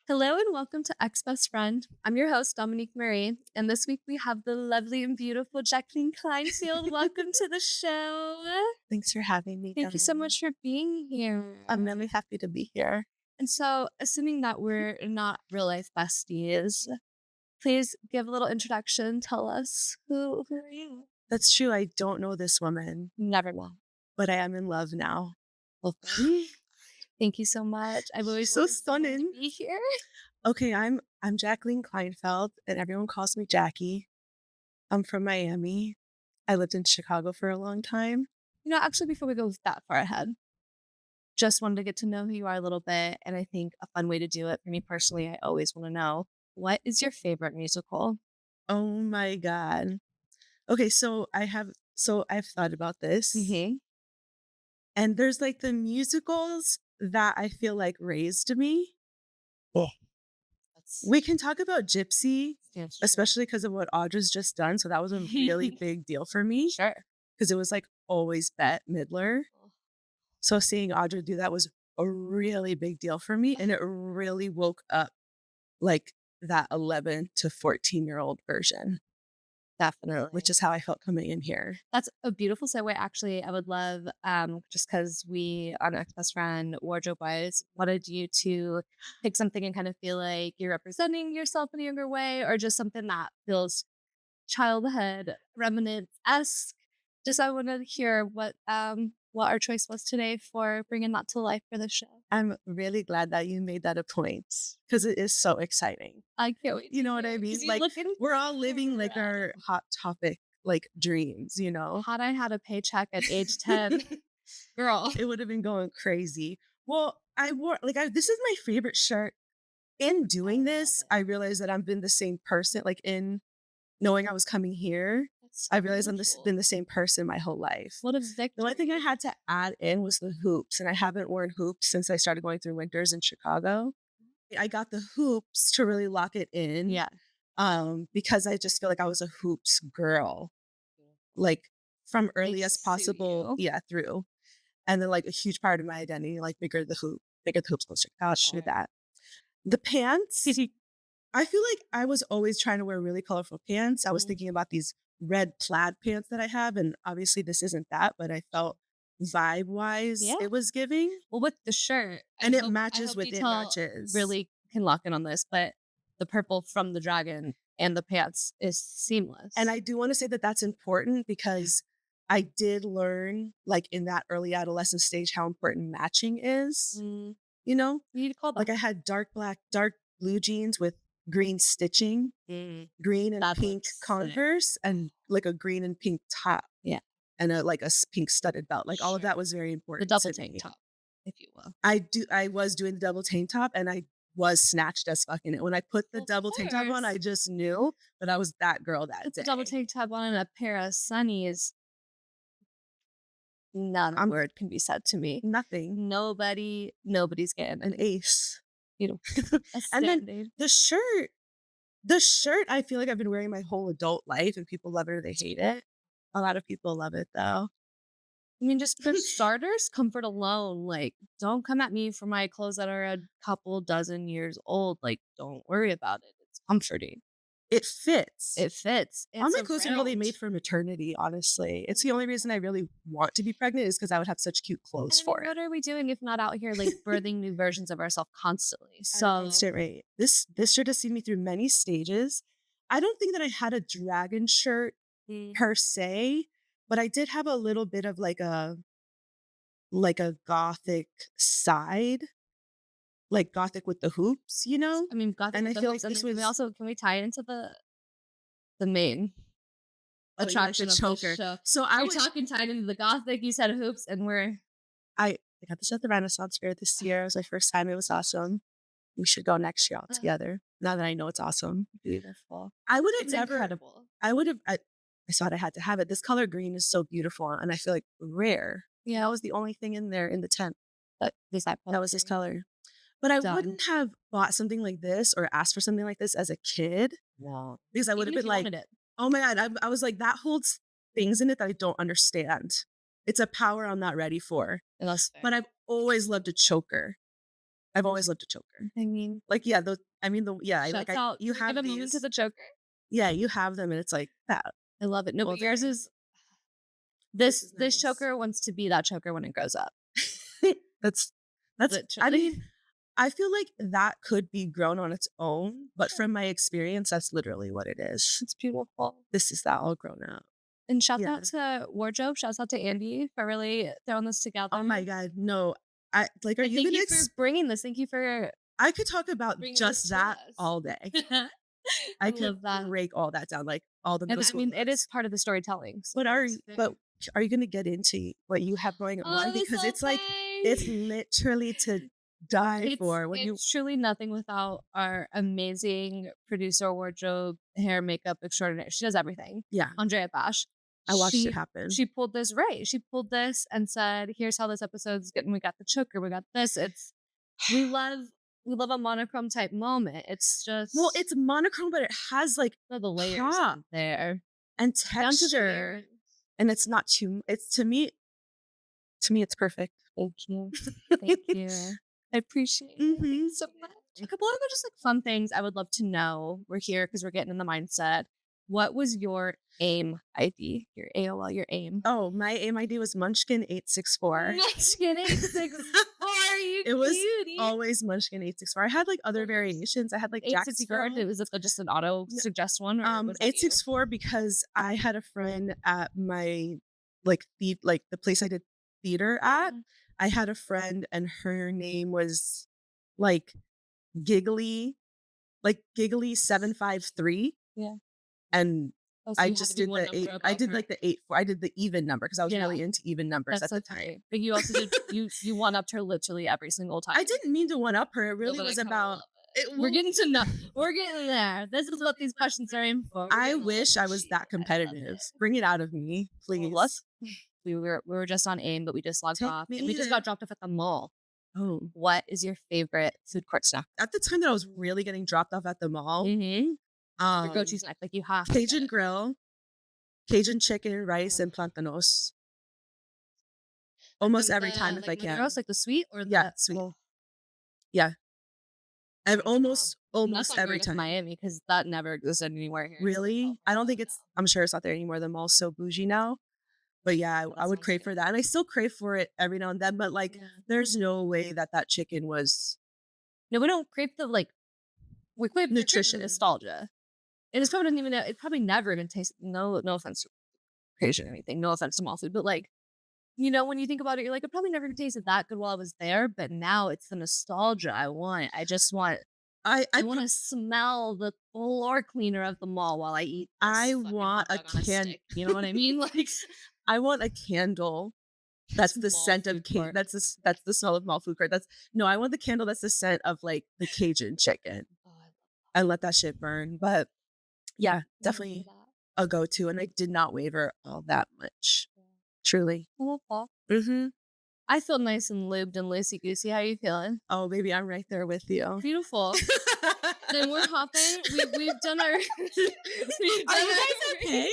Hello and welcome to Ex Best Friend. I'm your host, Dominique Marie, and this week we have the lovely and beautiful Jacqueline Kleinfield. Welcome to the show. Thanks for having me, Thank you so Dominique. much for being here. I'm really happy to be here. And so, assuming that we're not real life besties, please give a little introduction. Tell us who are you? That's true. I don't know this woman, Never know. but I am in love now. Well, thank you so much. I've always So wanted someone to stunning. be here. Okay, I'm Jacqueline Kleinfeld, and everyone calls me Jackie. I'm from Miami. I lived in Chicago for a long time. Actually, before we go that far ahead, just wanted to get to know who you are a little bit. And I think a fun way to do it for me personally, I always want to know, what is your favorite musical? Oh my God. Okay, I've thought about this. Mm-hmm. And there's like the musicals that I feel like raised me. Oh, that's We can talk about Gypsy, stands for especially because of what Audra's just done. So that was a really big deal for me. sure. Because it was, like, always Bette Midler. Oh, So seeing Audra do that was a really big deal for me, and it really woke up, like, that 11 to 14-year-old version, definitely. which is how I felt coming in here. That's a beautiful segue. Actually, I would love, just because we on Ex Best Friend wardrobe wise wanted you to pick something and kind of feel like you're representing yourself in a younger way, or just something that feels childhood remnant esque. Just I want to hear what our choice was today for bringing that to life for the show. I'm really glad that you made that a point because it is so exciting. I can't wait. You know what I mean? Like, we're all living, like, our Hot Topic, like, dreams, you know? Had I had a paycheck at age 10, girl. It would have been going crazy. Well, this is my favorite shirt. In doing this, I realized that I've been the same person, like, in knowing I was coming here, That's I so realized beautiful. been the same person my whole life. What a The only thing I victory. had to add in was the hoops, and I haven't worn hoops since I started going through winters in Chicago. I got the hoops to really lock it in, Yeah. because I just feel like I was a hoops girl, like, from They early as suit possible, you. yeah, through. And then, like, a huge part of my identity, like, bigger the hoops, closer to God, do that. The pants, I feel like I was always trying to wear really colorful pants. I was thinking about these red plaid pants that I have, and obviously this isn't that, but I felt vibe-wise Yeah. it was giving, Well, with the shirt, and it I matches hope with it detail matches. really can lock in on this, but the purple from the dragon and the pants is seamless. And I do wanna say that that's important because I did learn, like, in that early adolescent stage how important matching is, Mm, you know? you need to call Like, them. I had dark blue jeans with green stitching, green and That pink looks sick. Converse, and, like, a green and pink top. Yeah. And pink studded belt, like, all of Sure. that was very The important double to tank me. top, if you will. I was doing the double tank top, and I was snatched as fuck in it. When I put the Of double tank top on, course. I just knew that I was that girl that It's a double day. tank top on and a pair of sunnies. Not a I'm word can be said to me. nothing, Nobody's getting an it. ace. You know, a And then standard. the shirt the shirt I feel like I've been wearing my whole adult life, and people love it or they hate it. A lot of people love it, though. I mean, just for starters, comfort alone. Like, don't come at me for my clothes that are a couple dozen years old. Like, don't worry about it. It's comforting. It fits. It fits. All It's my clothes are really around. made for maternity, honestly. It's the only reason I really want to be pregnant is because I would have such cute And clothes I mean, for it. what are we doing if not out here like birthing new versions of ourselves constantly? At a So constant rate. This shirt has seen me through many stages. I don't think that I had a dragon shirt mm, per se, but I did have a little bit of like a gothic side, like gothic with the hoops, you know? I mean, gothic And with I the feel hoops, like and this then was can we tie it into the main oh, you like the attraction of this choker. show? So You're talking tied into the gothic. You said hoops, and we're I got this at the Renaissance Fair this year. It was my first time. It was awesome. We should go next year all together. Now that I know it's awesome. beautiful. I would have It's never incredible. I would have I thought I had to have it. This color green is so beautiful and I feel like rare. Yeah, That was the only thing in there in the tent. this I That was this color. But I done. wouldn't have bought something like this or asked for something like this as a kid No, because I would even have if been you like, wanted it. "Oh my god." I was like, "That holds things in it that I don't understand. It's a power I'm not ready for." That's fair. But I've always loved a choker. I've always loved a choker. I mean, Like, yeah, those I mean, the yeah, like, shuts out. you Can we have give a moment to these the choker? yeah, you have them, and it's like, that I love it. No, all but yours day. is This this is this nice. choker wants to be that choker when it grows up. That's that's I Literally. mean, I feel like that could be grown on its own, but from my experience, that's literally what it is. It's beautiful. This is that all grown up. And shouts Yeah. out to wardrobe. Shouts out to Andy for really throwing this Oh together. my god, no. I like, are And you thank gonna you for bringing this. Thank you for I could talk about bringing this just to that us. all day. I I could love that. break all that down, like, all the And middle I school mean, it is looks. part of the storytelling. So But it's very. are you gonna get into what you have going on? Oh, this Because whole it's like, it's thing. literally to die It's for when you it's truly nothing without our amazing producer, wardrobe, hair, makeup extraordinaire. She does everything. yeah, Andrea Bashe. I watched it She happen. she pulled this right. She pulled this and said, "Here's how this episode's getting. We got the choker. We got this. It's we love we love a monochrome type moment. It's Well, just it's monochrome, but it has, like, the layers pop in there and down to the texture, earrings. and it's not too it's to me, it's perfect. Thank you. Thank you. I appreciate it. Thank you Mhm. so much. A couple other just like fun things I would love to know. We're here because we're getting in the mindset. What was your AIM ID? Your AOL, your AIM. Oh, my AIM ID was Munchkin864. Just kidding. 6 4, you It was cutie. always Munchkin864. I had, like, other variations. I had, like, Jack 864. Sparrow. Was it just an auto suggest one or was that you? 864 because I had a friend at my, like, the place I did theater at. Mhm. I had a friend and her name was, like, Giggly Giggly 753, Yeah. and Oh, so I you had to just be did one the number 8 I above did, her. like, the 8 4 I did the even number because I was Yeah. really into even numbers That's at so the time. great. But you also did you one upped her literally every single time. I didn't mean to one up her. It No, really but I was kinda about love it We're well, getting to know. We're getting there. This is what these questions are in for. We're I getting a little wish I was pushy. that I love competitive. it. Bring it out of me, Well, please. we were just on AIM, but we just logged Take off, me and we just there. got dropped off at the mall. Oh. What is your favorite food court snack? At the time that I was really getting dropped off at the mall, Mm-hmm. Your go-to um, snack, like you have to get Cajun it. grill, Cajun chicken, rice, Ugh. and plantanos. Almost every time if I Like can. Maderos, like the sweet or Yeah, the sweet. oh, Yeah. I've sounds bomb. And that's almost not every growing up in time. Miami because that never existed anywhere here in Southern Really? I don't think California. it's I'm sure it's not there anymore. The mall's so bougie now. But yeah, No, I that would sounds crave for good. that. And I still crave for it every now and then, but, like, Yeah. there's no way that that chicken was No, we don't crave the like. We crave the nutrition. nostalgia. And it's probably didn't even. It probably never even tasted. No offense to Cajun or anything. No offense to mall food, but like when you think about it, you're like, it probably never tasted that good while I was there. But now it's the nostalgia I want. I just want. I I want to smell the floor cleaner of the mall while I eat I this fucking want hot a dog on a can stick. You know what I mean? Like I want a candle that's the mall scent of food court. that's the smell of mall food court. That's no, I want the candle that's the scent of, like, the Cajun chicken. Oh, And let that shit burn. But yeah, I love definitely that. a go-to, and I did not waver all that much. Truly. I love that. Mhm. I feel nice and lubed and loosey goosey. How are you feeling? Oh, baby, I'm right there with you. Beautiful. Then we're hopping. We've done our. We've Are done you guys okay?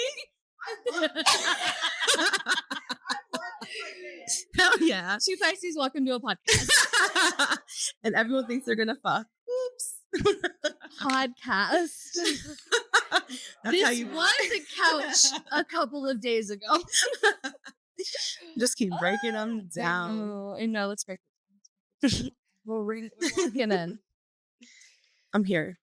Hell yeah. Two Pisces welcome to a podcast. And everyone thinks they're gonna fuck. Oops. Podcast. That's how This you was a couch a couple of days ago. just keep breaking them down. Oh, I know. Let's break it. We're locking in. I'm here.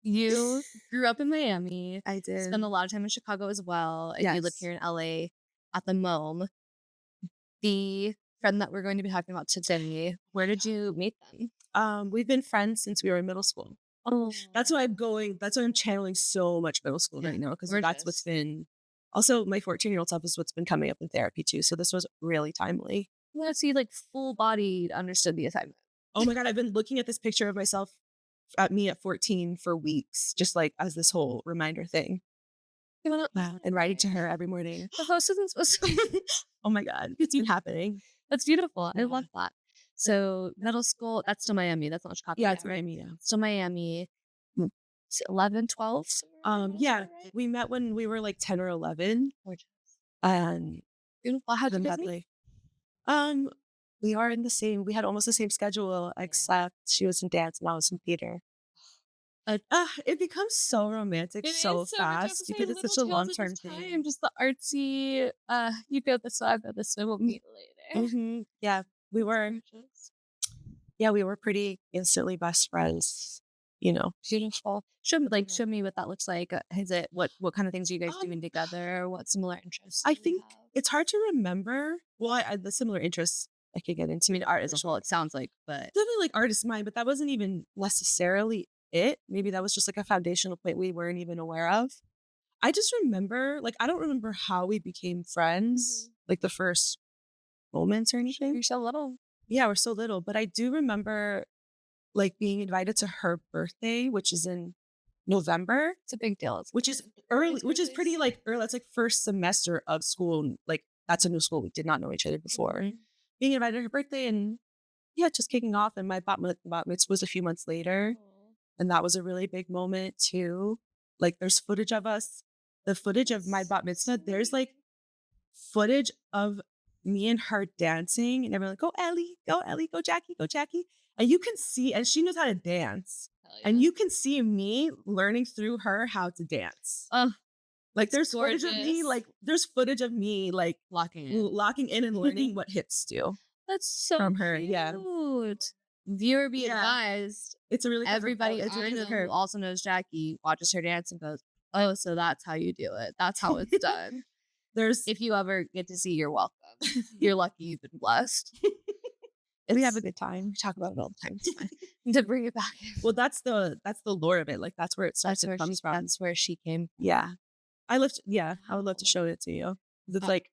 You grew up in Miami. I did. Spent a lot of time in Chicago as well. And you live Yes. here in LA at the Mome. The friend that we're going to be talking about today, where did you meet them? We've been friends since we were in middle school. Oh, That's why I'm channeling so much middle school Yeah, right now, because that's what's gorgeous. been also my 14-year-old self is what's been coming up in therapy too. So this was really timely. let's see, like full bodied understood the assignment. Oh my God, I've been looking at this picture of myself at me at 14 for weeks, just like as this whole reminder thing. Wow. And writing to her every morning. The host isn't supposed to. Oh my God, it's been happening. That's beautiful. I Yeah. love that. So middle school, that's still Miami. That's not Chicago. Yeah, yet, it's right? Miami. Yeah. Still Miami. Hmm. Is it 11, 12? Yeah, we met when we were like 10 or 11, Gorgeous. and Beautiful. How'd you then guys had meet? like, um, We are in the same we had almost the same schedule, Yeah. except she was in dance and I was in theater. Uh, It becomes so romantic it so is so much. I have to fast say, because it's little such a tales of long-term just time, thing. just the artsy. You go this way, I go this way. We'll Mm, meet later. mhm, yeah, we were Gorgeous. yeah, we were pretty instantly best friends, you know? Beautiful. Show me what that looks like. Is it what kind of things are you guys Um, doing together? What similar interests I do we think have? it's hard to remember well, I the similar interests I could get I into mean, art as for a whole, sure. it sounds like, but Definitely like artist mind, but that wasn't even necessarily it. Maybe that was just like a foundational point we weren't even aware of. I just remember, like, I don't remember how we became friends, Mhm. like the first moments or Sure, anything. you're so little. Yeah, we're so little, but I do remember like being invited to her birthday, which is in November, It's a big deal. It's which is early, everyone's which is pretty birthdays. like early. That's like first semester of school. And, like, that's a new school. We did not know each other before. Mhm. Being invited to her birthday and yeah, just kicking off. And my bat mitzvah was a few months later. Aw, And that was a really big moment too. Like there's footage of us, the footage of my that's bat so mitzvah, there's sweet. like footage of me and her dancing and everyone like, go Ellie, go Jackie, go Jackie. And you can see, and she knows how to dance. Hell And yeah. you can see me learning through her how to dance. Oh, Like it's like gorgeous. there's footage of me like Locking in. locking in and learning what hips do That's so from her. Yeah. cute. Viewer be Yeah. advised. It's really Everybody I because of know who her. also knows Jackie watches her dance and goes, "Oh, so that's how you do it. That's how it's done." There's If you ever get to see, you're welcome. You're lucky you've been blessed. we have It's a good time. We talk about it all the time. It's fine. to bring it back. Well, that's the lore of it. Like that's where it starts and comes from. That's where she came from. Yeah. I would love to Wow. show it to you. It's Uh, like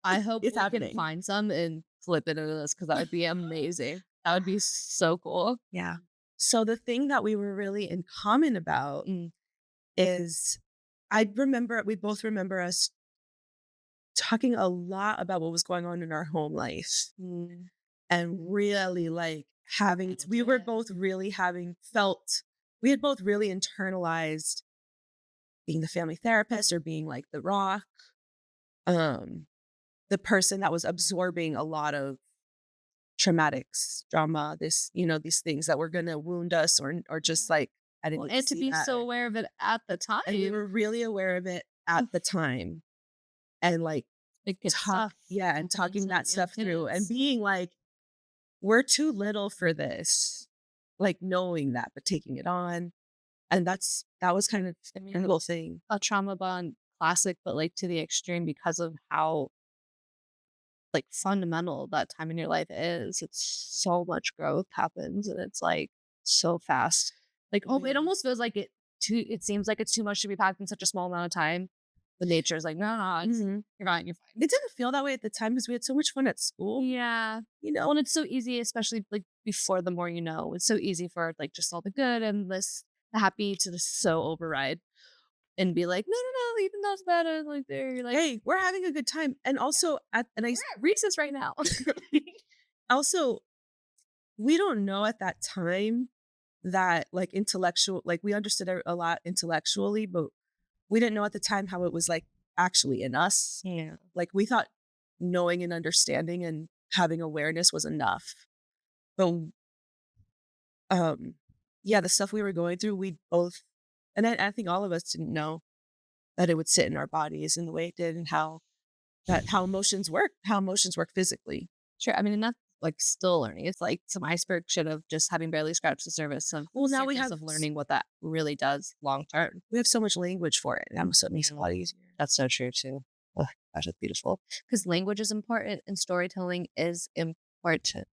I hope it's we can happening. find some and flip it into this because that would be amazing. That would be so cool. Yeah. So the thing that we were really in common about Mm. is I remember we both remember us talking a lot about what was going on in our home life Mm. and really like having That'll we do were it. both really having felt we had both really internalized being the family therapist or being like the rock, um, the person that was absorbing a lot of trauma, this, these things that were gonna wound us or just like I didn't Well, need to and to see be that. so aware of it at the And we time, were really aware of it at the time and like big kid stuff and happening talking to that young stuff through and kids. being like, we're too little for this. Like knowing that, but taking it on. And that was kind of I a mean, little thing. a trauma bond classic, but like to the extreme because of how like fundamental that time in your life is. It's so much growth happens and it's like so fast. Like, oh, it Yeah. almost feels like it seems like it's too much to be packed in such a small amount of time. But nature is like, no, no, Mhm. you're fine, you're fine. It didn't feel that way at the time because we had so much fun at school, Yeah. you know? Well, and it's so easy, especially like before the more you know, it's so easy for like just all the good and the happy to just so override and be like, no, no, no, even though it's bad, like there, you're like, Hey, we're having a good time. And yeah, also we're at recess right now. also we don't know at that time that like intellectual like we understood a lot intellectually, but we didn't know at the time how it was like actually in us. Yeah. Like we thought knowing and understanding and having awareness was enough. But um yeah, the stuff we were going through, we both and I think all of us didn't know that it would sit in our bodies in the way it did and how emotions work physically. Sure. I mean, and that's like still learning. It's like some iceberg shit of just having barely scratched the Well, now surface of learning what that really does long term. we have so much language for it. So it makes it a Yeah. lot easier. That's so true too. Oh gosh, that's beautiful. Because language is important and storytelling is important.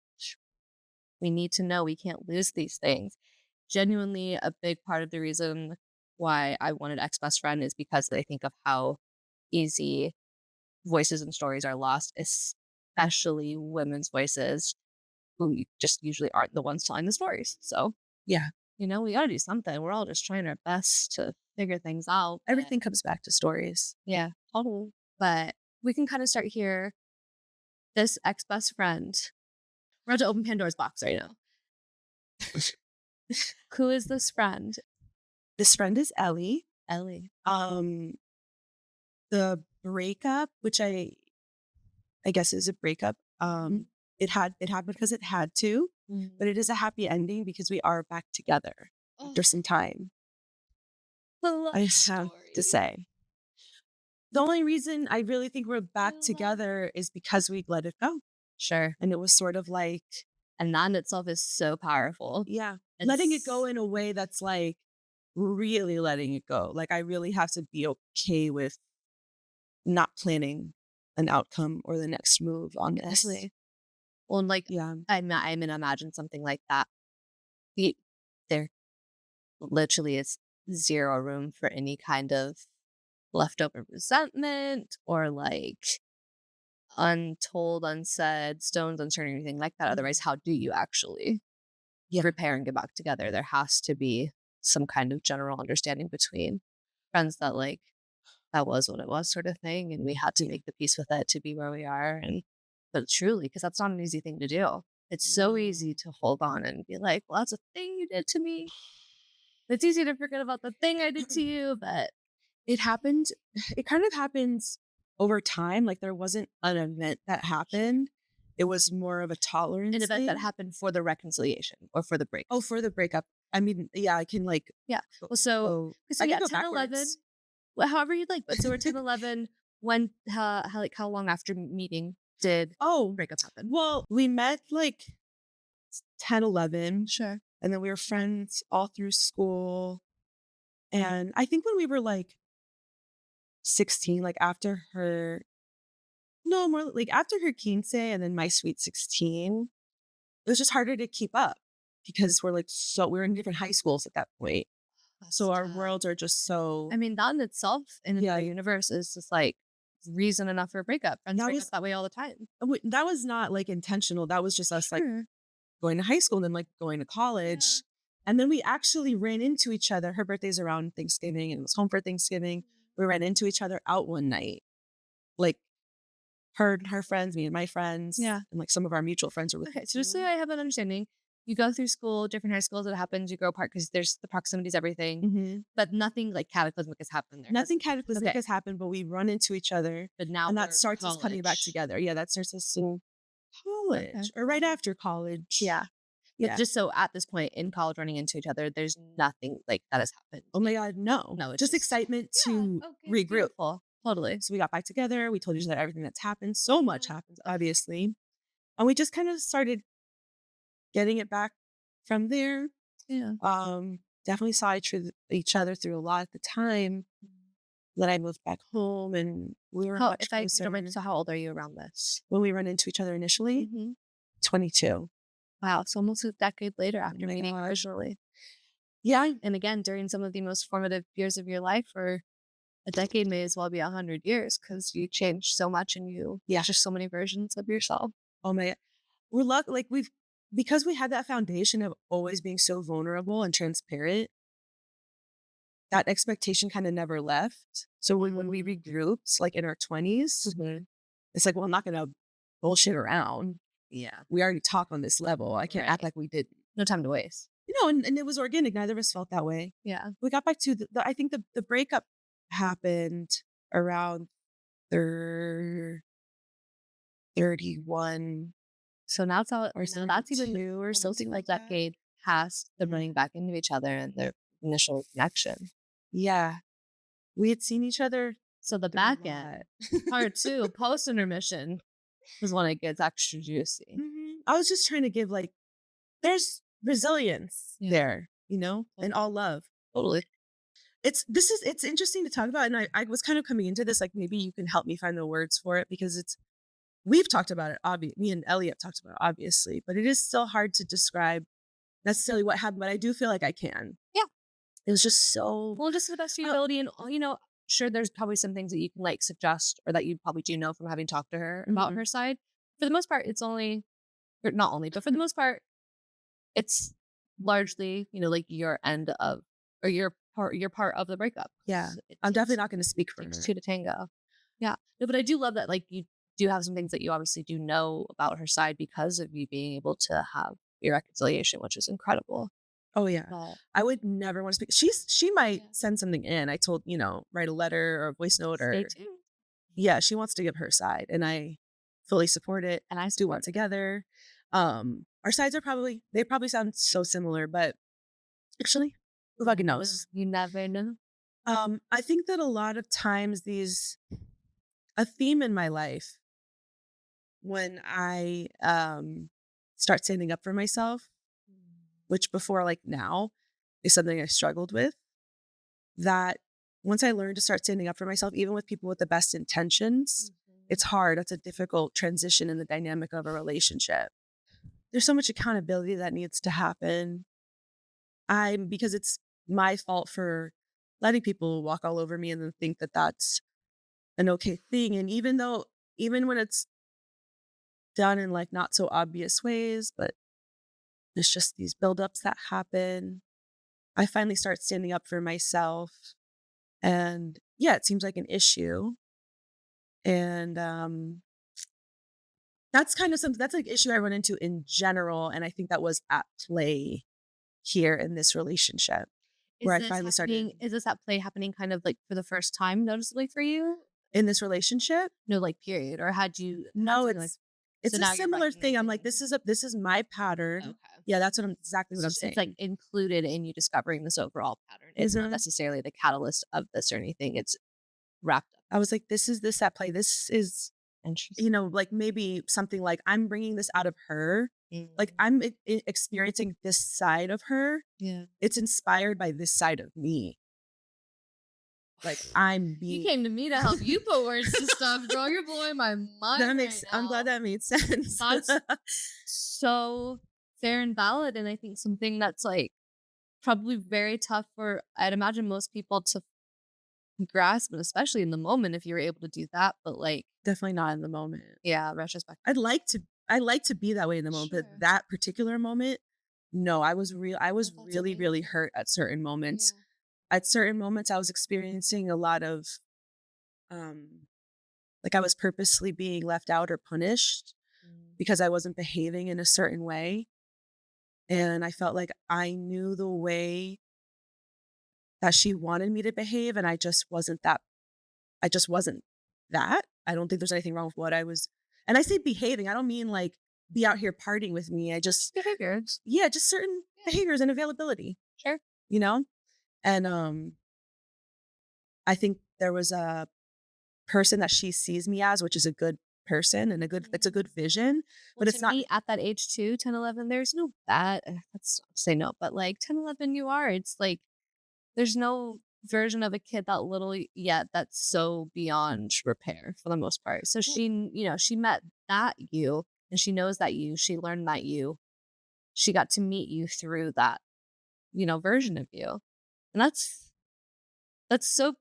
We need to know we can't lose these things. Genuinely, a big part of the reason why I wanted ex best friend is because I think of how easy voices and stories are lost, especially women's voices who just usually aren't the ones telling the stories. So, Yeah. we got to do something. We're all just trying our best to figure things out. But Everything comes back to stories. yeah, totally. But we can kind of start here. This ex best friend, we're about to open Pandora's box right now. Who is this friend? This friend is Ellie. Ellie. Um, the breakup, which I guess is a breakup, it happened because it had to, Mm. but it is a happy ending because we are back together Oh, after some time. the love I have to story. say. The only reason I really think we're I back love together is because we let it go. Sure. And it was sort of like, And that in itself is so powerful. yeah, letting it go It's in a way that's like really letting it go. Like I really have to be okay with not planning an outcome or the next move on this. exactly. Well, and, like, Yeah. I mean, imagine something like that. Y There literally is 0 room for any kind of leftover resentment or, like, untold, unsaid, stones unturned, or anything like that. Otherwise, Mhm. how do you actually Yeah. repair and get back together? There has to be some kind of general understanding between friends that, like, that was what it was sort of thing, and we had to Yeah. make the peace with it to be where we are, and but truly, because that's not an easy thing to do. It's so No. easy to hold on and be like, "Well, that's a thing you did to me." It's easy to forget about the thing I did to you, but It happened it kind of happens over time, like, there wasn't an event that happened. It was more of a an tolerance event that thing. happened for the reconciliation or for the break. Oh, for the breakup. I mean, yeah, I can, like, Yeah. go Well, so go so I yeah, can go 10, 11, backwards. well, however you'd like, but so we're 10, 11. When like, how long after meeting did Oh, breakup happen? well, we met, like, 10, 11, Sure. and then we were friends all through school, and I think when we were, like, 16, like, after her no, more like, after her quince and then my sweet 16, it was just harder to keep up because we're, like, so we're in different high schools at that point. That's So our tough. worlds are just so I mean, that in itself in yeah, another universe is just like reason enough for a breakup. Friends that break up was that way all the time. that was not, like, intentional. That was just us, like, Sure. going to high school and then, like, going to Yeah. college. And then we actually ran into each other. Her birthday's around Thanksgiving and was home for Thanksgiving. We ran into each other out one night. Like, her and her friends, me and my friends, Yeah. and, like, some of our mutual friends were with Okay. me So just so too. I have an understanding, you go through school, different high schools, it happens, you grow apart because there's the proximity is everything, Mhm. but nothing like cataclysmic has happened there. Nothing cataclysmic Okay. has happened, but we run into each other, But now and that we're starts us coming back college. together. Yeah, that starts us in Okay. college or right after college. Yeah. But Yeah. just so at this point in college running into each other, there's nothing like that has happened. Oh my god, no. No, it's Just just excitement yeah. to Okay. regroup. Beautiful. Totally. So we got back together, we told each other everything that's happened. So much Yeah. happened, Ugh. obviously. And we just kind of started getting it back from there. Yeah. Definitely saw each other through a lot at the time. Then I moved back home and we were How much if I don't mind, closer. so how old are you around this? When we run into each other initially, Mhm. 22. Wow, it's almost a decade later Oh after my meeting god. originally. Yeah. And again, during some of the most formative years of your life, or a decade may as well be 100 years because you changed so much and you Yeah. just so many versions of yourself. Oh my we're like we've because we had that foundation of always being so vulnerable and transparent, that expectation kind of never left. So when we regrouped, like in our 20s, Mhm. it's like, well, I'm not gonna bullshit around. Yeah. We already talk on this level. I can't act Right. like we didn't. No time to waste. And it was organic. Neither of us felt that way. Yeah. We got back to I think the breakup happened around thir 31 So now it's all or now that's even 32 or almost a something full like that. decade past them Yeah. running back into each other and their initial connection. Yeah. We had seen each other So the through a back lot. end, part two, post intermission, is when it gets extra juicy. I was just trying to give like there's resilience Yeah. there, and Totally. all love. Totally. It's interesting to talk about. And I was kind of coming into this, like maybe you can help me find the words for it because we've talked about it, me and Elliot talked about it, obviously, but it is still hard to describe necessarily what happened, but I do feel like I can. Yeah. It was just so Well, just to the best of your uh, ability, and sure, there's probably some things that you can like suggest or that you probably do know from having talked to her about mhm. her side. For the most part, it's only, or not only, but for the most part, it's largely, like your end of, or your part of the breakup. Yeah. It I'm definitely takes not gonna speak for takes her. two to tango. Yeah. No, but I do love that, like, you do have some things that you obviously do know about her side because of you being able to have your reconciliation, which is incredible. Oh, yeah. But I would never wanna speak she might yeah, send something in. I told write a letter or a voice note stay or tuned. yeah, she wants to give her side, and fully support it, And I do one support it. together. Our sides are probably they probably sound so similar, but actually, who You fucking never know. knows? You never know. I think that a lot of times a theme in my life when I start standing up for myself, which before like now is something I struggled with, that once I learned to start standing up for myself, even with people with the best intentions, Mhm. it's hard. That's a difficult transition in the dynamic of a relationship. There's so much accountability that needs to happen. Because it's my fault for letting people walk all over me and then think that that's an okay thing. And even when it's done in like not so obvious ways, but it's just these buildups that happen, I finally start standing up for myself. And yeah, it seems like an issue. And that's kind of something that's like issue I run into in general. And I think that was at play here in this relationship where I finally started Is this at play happening kind of like for the first time noticeably for you? in this relationship. No, like period. Or had No, something like it's so a now you're similar thing. I'm like, recognizing this is my pattern. okay. Yeah, that's exactly what I'm It's like saying. included in you discovering this overall pattern. It's not Mhm. necessarily the catalyst of this or anything. It's wrapped up. I was like, this is this at play. This is, Interesting. like maybe something like I'm bringing this out of her. Like Mm. I'm experiencing this side of her. Yeah. It's inspired by this side of me. Like I'm You being came to me to help you put words to stuff, girl. You're blowing my mind right I'm glad now. that made sense. That's so fair and valid. And I think something that's like probably very tough for, I'd imagine, most people to grasp, and especially in the moment if you're able to do that. But like, Definitely not in the moment. yeah, retrospect. I'd like to be that way in the moment, but Sure. that particular moment, no, I was Well, that's really, really amazing. hurt at certain moments. Yeah. At certain moments, I was experiencing a lot of, um, like I was purposely being left out or punished Mm. because I wasn't behaving in a certain way. And I felt like I knew the way that she wanted me to behave, and I just wasn't that. I don't think there's anything wrong with what I was, and I say behaving, I don't mean like be out here partying with me. I Just just behaviors. yeah, just certain Yeah. behaviors and availability, Sure. you know? And I think there was a person that she sees me as, which is a good person and it's a good vision, Well, but to it's not me, at that age too, 10, 11, there's no bad let's not say no, but, like, 10, 11, you are. It's like, there's no version of a kid that little yet that's so beyond repair for the most part. So she met that you, and she knows that you, she learned that you, she got to meet you through that, version of you. And that's so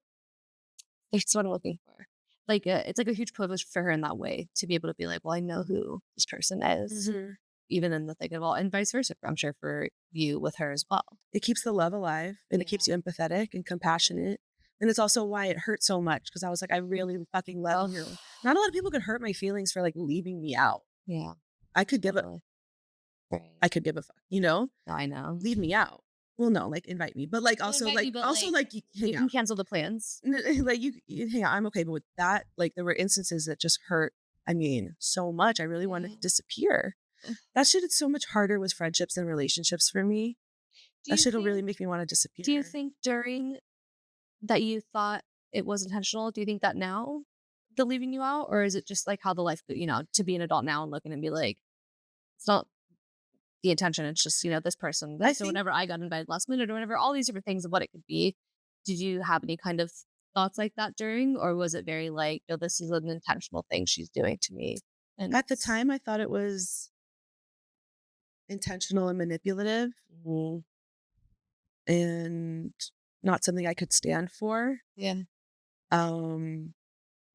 that's what I'm looking for. Like, it's like a huge privilege for her in that way to be able to be like, "Well, I know who this person is." Mhm. Even in the thick of all, and vice versa, I'm sure for you with her as well. It keeps the love alive and it keeps Yeah. you empathetic and Totally. compassionate. And it's also why it hurt so much because I was like, I really fucking love Oh, you. Not a lot of people could hurt my feelings for like leaving me out. yeah, I could give a totally. Right. I could give a fuck, you know? No, I know. Leave me out. Well, no, like invite me, but like Well, invite me, but, also like, like you you hang can out. cancel the plans. Like you hang out. I'm okay, but with that, like there were instances that just hurt. I mean, so much. I really wanted Yeah. to disappear. That shit is so much harder with friendships and relationships for me. Do That you shit'll really think make me want to do you disappear. think during that you thought it was intentional? Do you think that now the leaving you out, or is it just, like, how the life to be an adult now and looking and be like, "It's not the intention, it's just, this person, I this," or think whenever I got invited last minute or whatever, all these different things of what it could be. Did you have any kind of thoughts like that during, or was it very like, "No, this is an intentional thing she's doing to me," and at the time I thought it was intentional and manipulative Mhm. and not something I could stand for. Yeah, Um,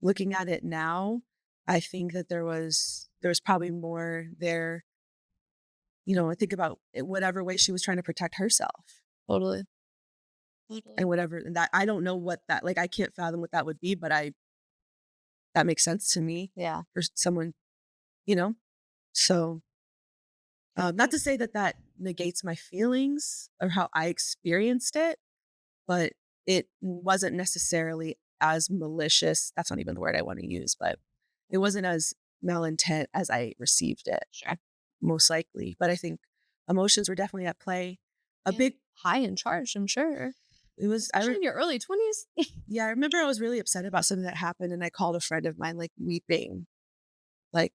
Looking at it now, I think that there was probably more there. I think about whatever way she was trying to protect herself totally, totally. and whatever, and that I don't know what that like I can't fathom what that would be, but I that makes sense to me Yeah. for someone, you know. So, not to say that that negates my feelings or how I experienced it, but it wasn't necessarily as malicious. That's not even the word I want to use, but it wasn't as malintent as I received it, Sure. most likely. But I think emotions were definitely at play. A And big high in charge, I'm sure. it was Especially in your early 20s. yeah, I remember I was really upset about something that happened and I called a friend of mine like weeping. Like,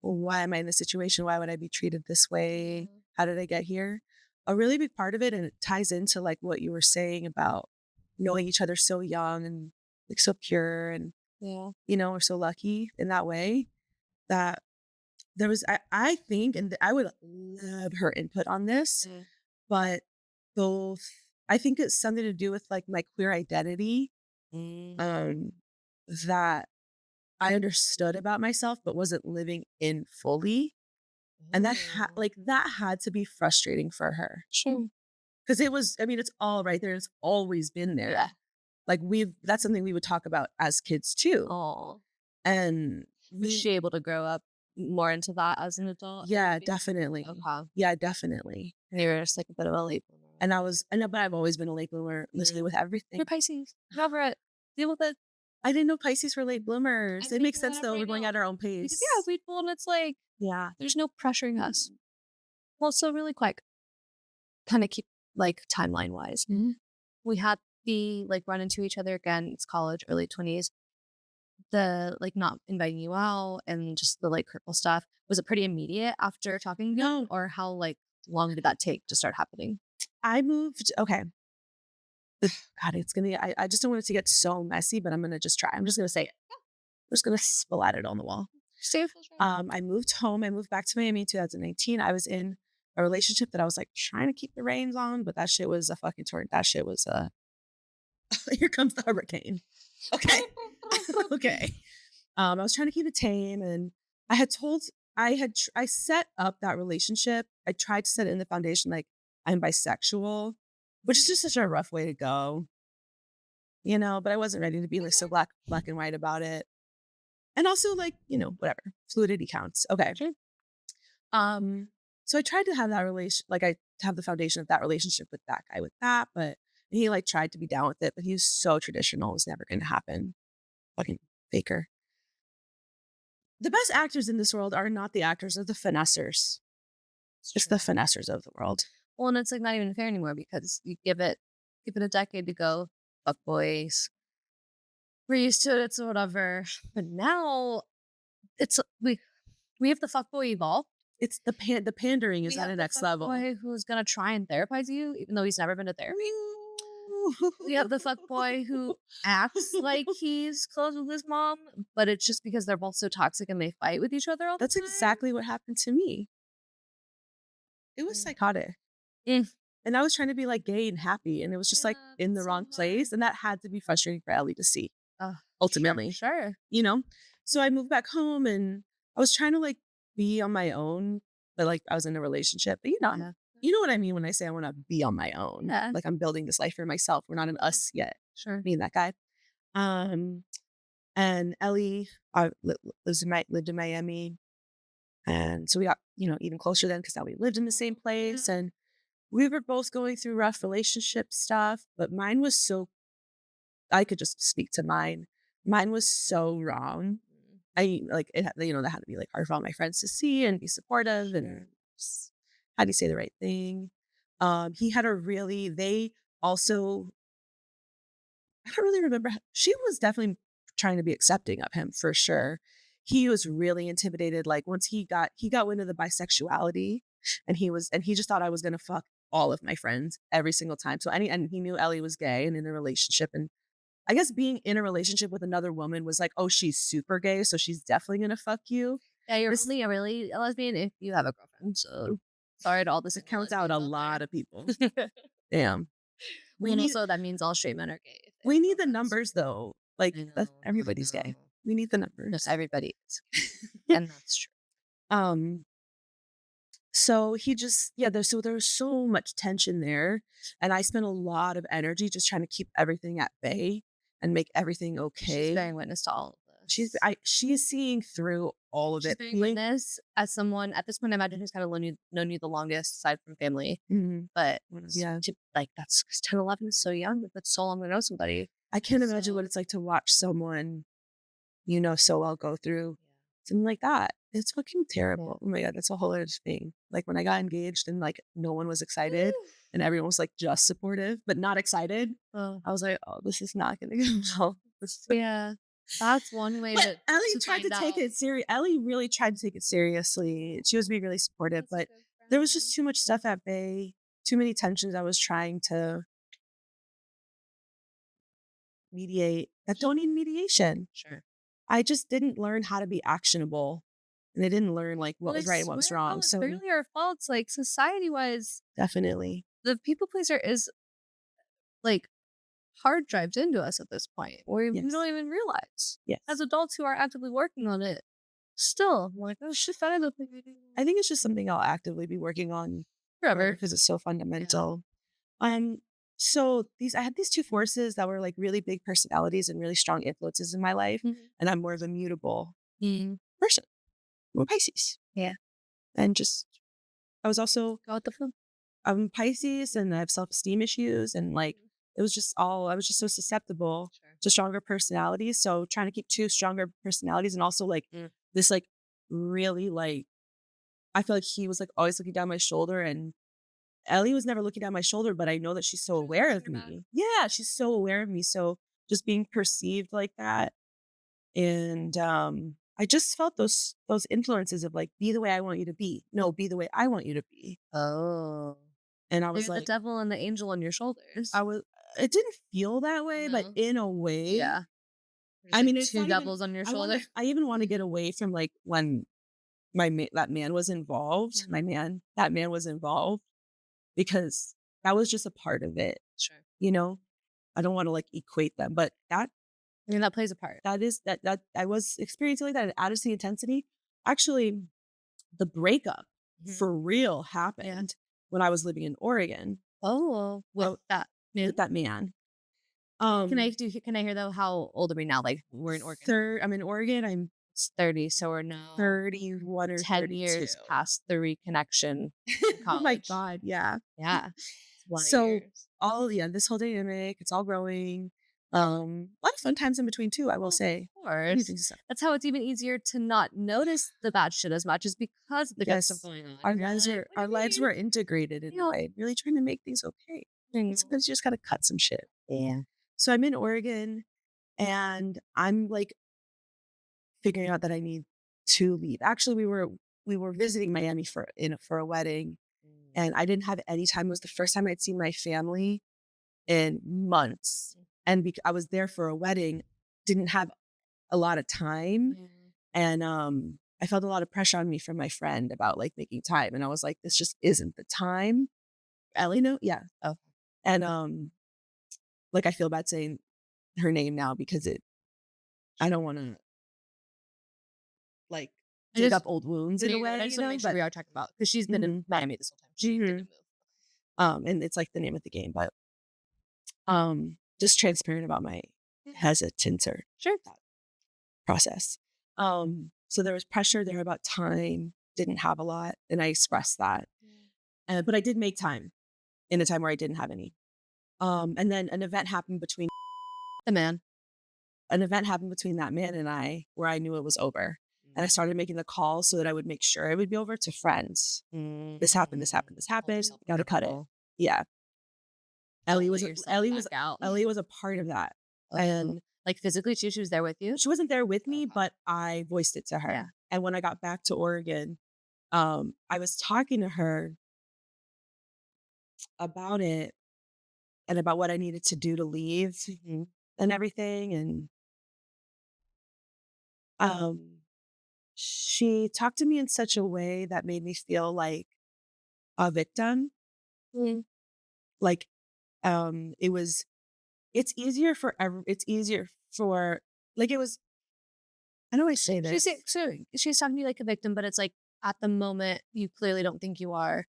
well, why am I in this situation? Why would I be treated this way? Yeah. How did I get here? A really big part of it, and it ties into like what you were saying about knowing each other so young and like so pure and Yeah. we're so lucky in that way that there was I think and I would love her input on this, Mm. but both I think it's something to do with like my queer identity Mm. um that I understood about myself but wasn't living in fully. And Oh. that had to be frustrating for her. Sure. Because it was I mean, it's all right there, it's always been Yeah. there. Like, that's something we would talk about as kids too. Oh. And Was we she able to grow up more into that as an adult and yeah, maybe definitely. okay. Yeah, definitely. And you were just like a bit of a late bloomer. And I know, but I've always been a late bloomer, literally with You're everything. Pisces. Get over it. Deal with it. I didn't know Pisces were late bloomers. I'm It makes making sense that up though, right we're going now. at our own Because yeah, pace. we pull and it's like Yeah. there's no pressuring us. Well, so really quick, kind of keep like timeline wise. Mhm. We had the like run into each other again. It's college, early 20s. The like not inviting you out and just the like hurtful stuff. Was it pretty immediate after talking again? No, Or how like long did that take to start happening? I moved okay. God, it's gonna I just don't want it to get so messy, but I'm gonna just try. I'm just gonna say it. I'm just gonna spill at it on the wall. Safe. I moved home. I moved back to Miami in 2019. I was in a relationship that I was like trying to keep the reins on, but that shit was a fucking torrent. That shit was a here comes the hurricane. Okay. Okay. I was trying to keep it tame and I had told I set up that relationship. I tried to set it in the foundation like I'm bisexual, which is just such a rough way to go, but I wasn't ready to be like so black and white about it. And also like, whatever. Fluidity counts. Okay. Sure. Um, so I tried to have that I have the foundation of that relationship with that guy with that, but he like tried to be down with it, but he was so traditional. It was never going to happen. Fucking faker. The best actors in this world are not the actors, they're the finessers. It's the finessers of the world. Well, and it's like not even fair anymore because you give it a decade to go. Fuck boys. We're used to it, it's whatever. But now it's we have the fuckboy evolve. It's the pandering is We at have a the next level. fuckboy who's gonna try and therapize you, even though he's never been to therapy. We have the fuckboy who acts like he's close with his mom, but it's just because they're both so toxic and they fight with each other all the That's time. exactly what happened to me. It was Mm. psychotic. Mm. And I was trying to be like gay and happy, and it was just like Yeah, in the that's so wrong hard. place. And that had to be frustrating for Ellie to see, Ugh, ultimately, sure. you know? So I moved back home and I was trying to like be on my own, but like I was in a relationship. But Yeah. you know what I mean when I say I want to be on my own. Yeah. Like I'm building this life for myself. We're not an us yet. Sure. Me and that guy. Um, and Ellie lived in Miami. And so we got, even closer then because now we lived in the same place. And we were both going through rough relationship stuff, but mine was so I could just speak to mine. Mine was so wrong. I like it, that had to be like hard for all my friends to see and be supportive and how do you say the right thing? He had a really, they also, I don't really remember. She was definitely trying to be accepting of him for sure. He was really intimidated. Like once he got wind of the bisexuality and he just thought I was going to fuck all of my friends every single time. And he knew Ellie was gay and in a relationship. And I guess being in a relationship with another woman was like, oh, she's super gay. So she's definitely going to fuck you. Yeah, you're This only a really a lesbian if you have a girlfriend. So sorry to all the it single counts out a lesbians lot of people. out there. Damn. We And need also that means all straight men are gay if they we have need the girlfriends. numbers though. Like I know, everybody's I gay. know. We need the No, numbers. everybody is. And that's true. um so he just there's so much tension there. And I spent a lot of energy just trying to keep everything at bay and make everything She's okay. bearing witness to all of this. She is seeing through all of She's it. bearing witness as someone at this point, I imagine who's kind of known you the longest aside from family. Mhm. But Yeah. to, like that's 'cause 10, 11 is so young. That's so long to know somebody. I can't imagine So what it's like to watch someone so well go through something like that. It's fucking Yeah. terrible. Oh my god, that's a whole other thing. Like when I got engaged and like no one was excited and everyone was like just supportive but not excited. Oh, I was like, oh, this is not gonna go well. yeah. That's one way But to Ellie tried to find take out. it serious. Ellie really tried to take it seriously. She was being really supportive, That's a but good there was friend. just too much stuff at bay, too many tensions I was trying to mediate that don't need mediation. Sure. I just didn't learn how to be actionable, and I didn't learn, like, what Well, I was right and what was swear wrong, all it's so barely our faults, like, society-wise, definitely. the people pleaser is, like, hard drived into us at this point, where we Yes. don't even realize. As Yes. adults who are actively working on it, still, I'm like, "Oh, shit, that is a thing I do I think it's just something I'll actively be working on forever forever." because it's so Yeah. fundamental. Um, so these I had these 2 forces that were, like, really big personalities and really strong influences in my life, Mhm. and I'm more of a mutable Mm. person. I'm a Pisces, Yeah. and just I was also Go with the flow. I'm Pisces, and I have self-esteem issues, and, like, Mhm. it was just all I was just so susceptible Sure. to stronger personalities, so trying to keep 2 stronger personalities and also, like, Mm. this, like, really, like I feel like he was, like, always looking down my shoulder, and Ellie was never looking down my shoulder, but I know that she's so She's aware watching of your back. me. Yeah, she's so aware of me, so just being perceived like that, and, I just felt those influences of, like, "Be the way I want you to be. No, be the way I want you to be." Oh. And I was You're the like devil and the angel on your shoulders. I was it didn't feel that way, but No? in a way, Yeah. There's, I like, mean, it's 2 not even devils on your shoulder. I even wanna get away from, like, when that man was involved, Mhm. that man was involved because that was just a part of it, Sure. you know? I don't wanna, like, equate them, but I mean, that plays a part. that is that I was experiencing like that at Addison intensity. Actually, the breakup Mhm. for real Yeah. happened when I was living in Oregon, Oh, with uh, that man. with that man. Can I hear, though, how old are we now? Like, we're in Oregon. I'm in Oregon, I'm It's 30, so we're now 31 or 10 32. years past the reconnection in Oh my college. god, yeah. Yeah. It's a lot of So, years. this whole dynamic, it's all growing. A lot of fun times in between too, I will Well, say. of course. That's how it's even easier to not notice the bad shit as much is because of the good stuff Yes. going on, and you're like, "What do Our you lives mean?" were integrated in You a know. way, really trying to make things okay. And Mhm. sometimes you just gotta cut some shit. Yeah. So I'm in Oregon and I'm like figuring out that I need to leave. Actually, we were visiting Miami for a wedding Mm. and I didn't have any time. It was the first time I'd seen my family in months. Mm. And I was there for a wedding, didn't have a lot of time. Yeah. And I felt a lot of pressure on me from my friend about like making time. And I was like, this just isn't the time. Ellie? You know? Yeah. Oh. And like I feel bad saying her name now because I don't want to like I dig up just old wounds No, in a you're good. I way, just wanna make sure but we are talking about because she's been in mhm, Miami this whole time. She mhm. didn't move. And it's like the name of the game, but just transparent about my Yeah. hesitance or Sure. thought process. So there was pressure there about time, didn't have a lot, and I expressed that. Yeah. But I did make time in a time where I didn't have any. And then The man. an event happened between that man and I where I knew it was over. And I Mm. started making the calls so that I would make sure it would be over to friends. This happened, this Mm. happened, this Hold happened. yourself Gotta cut it. accountable. Yeah. Don't let yourself back out. Ellie was a part of that. Oh, And like, physically too, she was there with you? she wasn't there with me, Okay. but I voiced it to Yeah. her. And when I got back to Oregon, I was talking to her about it and about what I needed to do to leave Mhm. and everything. And um, she talked to me in such a way that made me feel like a victim. Mm. Like it was it's easier for like it was how do I say She's this? she's talking to you like a victim, but it's like, at the moment, you clearly don't think you are.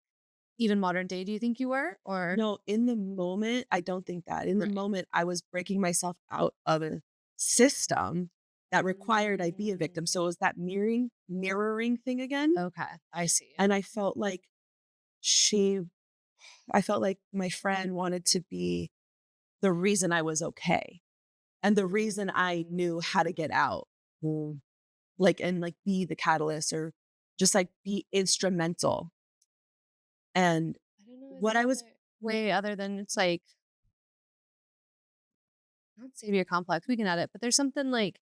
Even modern day, do you think you were? Or No, in the moment, I don't think that. In the Right. moment, I was breaking myself out of a system that required I be a victim. So it Mm. was that mirroring thing again. Okay, I see. And she I felt like my friend wanted to be the reason I was okay and the reason I knew how to get out. Mm. like, and like be the catalyst or just like be instrumental. And I don't know what any I was, other way other than it's like not savior complex. We can add it, but there's something like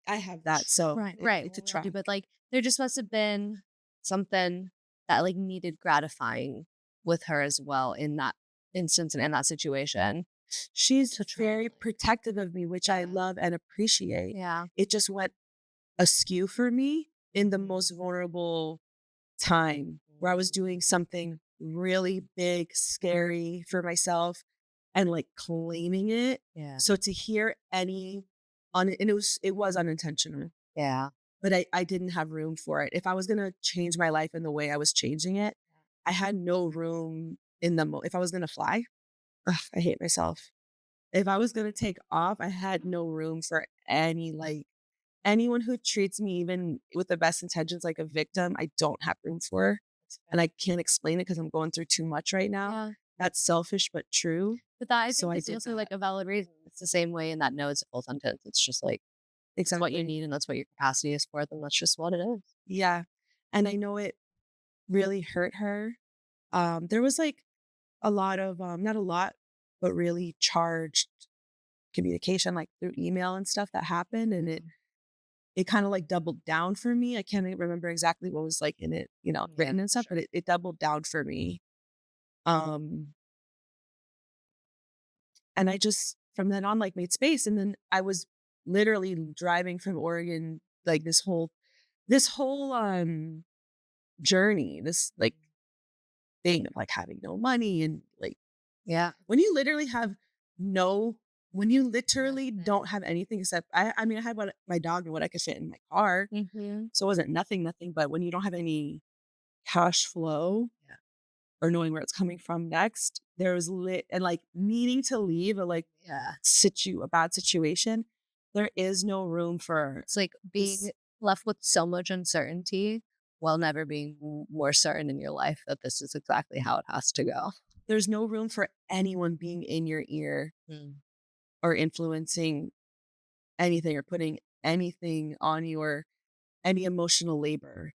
I have that. So right. it's a Well, we all do, track. but like there just must have been something that like needed gratifying with her as well in that instance and in that situation She's to try and very like protective of me, which I yeah love and appreciate. yeah. It just went askew for me in the Mm, most vulnerable time where I was doing something really big, scary for myself and like claiming it. yeah So to hear any and it was unintentional, yeah but I didn't have room for it. If I was gonna change my life in the way I was changing it, I had no room in if I was gonna fly, ugh, I hate myself. If I was gonna take off, I had no room for any like anyone who treats me even with the best intentions like a victim, I don't have room for. that's And fair. I can't explain it because I'm going through too much right now. Yeah. That's selfish but true. But that I So think I is did also like that. a valid reason. It's the same way in that no, it's a full sentence. It's just like it's what you Exactly. need and that's what your capacity is for, then that's just what it is. Yeah. And I know it really hurt her. There was like a lot of not a lot, but really charged communication like through email and stuff that happened and Mm, it kind of like doubled down for me. I can't even remember exactly what was like in it, yeah, written and for stuff, but sure. it doubled down for me. Um and I just from then on like made space and then I was literally driving from Oregon like this whole journey, this like thing of like having no money and like Yeah. when you literally have no when you literally Nothing. don't have anything except I mean I had my dog and what I could fit in my car. Mhm. So it wasn't nothing, but when you don't have any cash flow Yeah. or knowing where it's coming from next, there was lit and like needing to leave a like Yeah. a bad situation, there is no room for It's like being this. left with so much uncertainty while never being more certain in your life that this is exactly how it has to go. There's no room for anyone being in your ear Mm. or influencing anything or putting anything on you or any emotional labor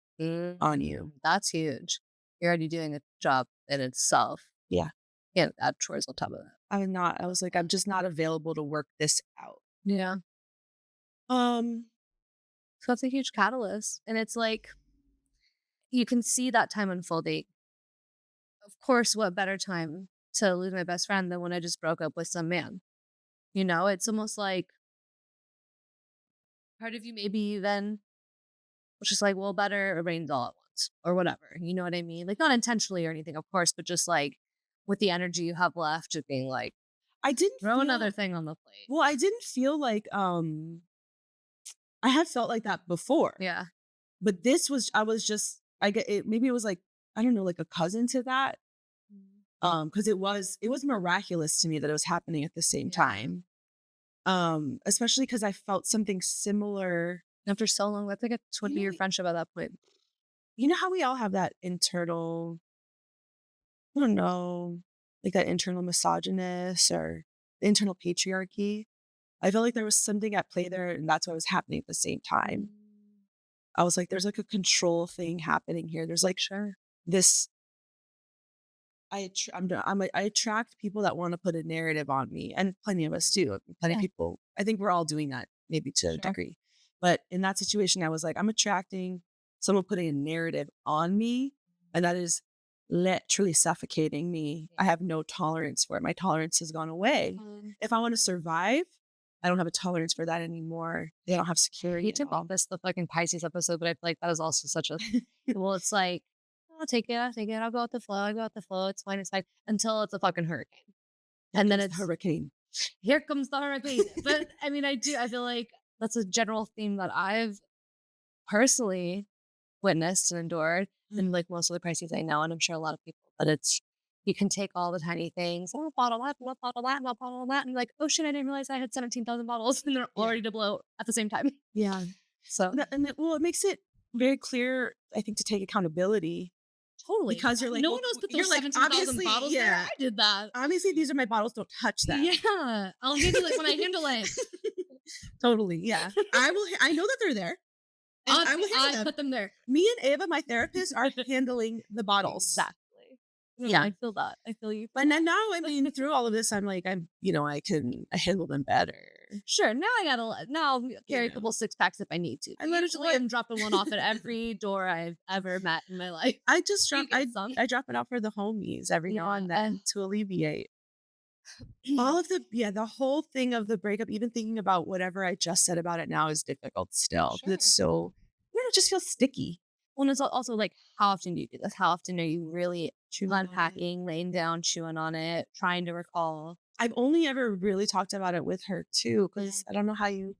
on you. That's huge. You're already doing a job in itself. Yeah. Can't add chores on top of that. I was like, I'm just not available to work this out. Yeah. Um, So that's a huge catalyst. And it's like you can see that time unfolding. Of course, what better time to lose my best friend than when I just broke up with some man? You know, it's almost like part of you maybe then was just like, well, better it rains all at once or whatever. You know what I mean? Like not intentionally or anything, of course, but just like with the energy you have left, just being like, I didn't throw another feel thing on the plate. well, I didn't feel like I have felt like that before. Yeah. But this was I was just I get it maybe it was like, I don't know, like a cousin to that. Mm. Because it was miraculous to me that it was happening at the same Yeah. time. Especially because I felt something similar. After so long, that's like a would You be know your friendship at that point. you know how we all have that internal, I don't know, like that internal misogynist or internal patriarchy? I felt like there was something at play there, and that's what was happening at the same time. Mm. I was like, there's like a control thing happening here. There's like Sure. this I attract people that wanna put a narrative on me, and plenty of us do. Plenty of Yeah. people I think we're all doing that maybe to a Sure. degree. But in that situation, I was like, I'm attracting someone putting a narrative on me, and that is literally suffocating me. Yeah. I have no tolerance for it. My tolerance has gone away. If I wanna survive, I don't have a tolerance for that anymore. I don't have I security hate at to all. involve this the fucking Pisces episode, but I feel like that is also such a well, it's like, I'll take it, I'll take it, I'll go with the flow, I go with the flow, it's fine, until it's a fucking hurricane. Here And then comes the it's hurricane. here comes the hurricane. But I mean, I feel like that's a general theme that I've personally witnessed and endured, and like most of the Pisces I know, and I'm sure a lot of people, but it's you can take all the tiny things, oh, bottle that, no bottle that, no bottle that, and like, oh shit, I didn't realize I had 17,000 bottles and they're all Yeah. ready to blow at the same time. Yeah. So Well, it makes it very clear, I think, to take accountability totally. because you're like, No well, one else put you're those like, 17,000 obviously, bottles there. yeah, I did that. obviously these are my bottles. Don't touch them. Yeah. I'll handle it when I handle it. Totally, yeah. I know that they're there, and I will I handle them. put them there. Me and Ava, my therapist, are handling the bottles. Exactly. No, Yeah. I feel that. I feel you for But then that. now, I mean, through all of this, I'm like, I handle them better. Sure. Now I gotta now I'll You carry a know, couple six packs if I need to. I Usually literally, I'm dropping one off at every door I've ever met in my life. I just You drop, get some. I drop it out for the homies every now Yeah. and then to alleviate all of the whole thing of the breakup. Even thinking about whatever I just said about it now is difficult still because it's Sure. so, it just feels sticky. Well, and it's also like, how often do you do this? How often are you really Chewing on it. unpacking, laying down, chewing on it, trying to recall? I've only ever really talked about it with her too, Mm. because I don't know how you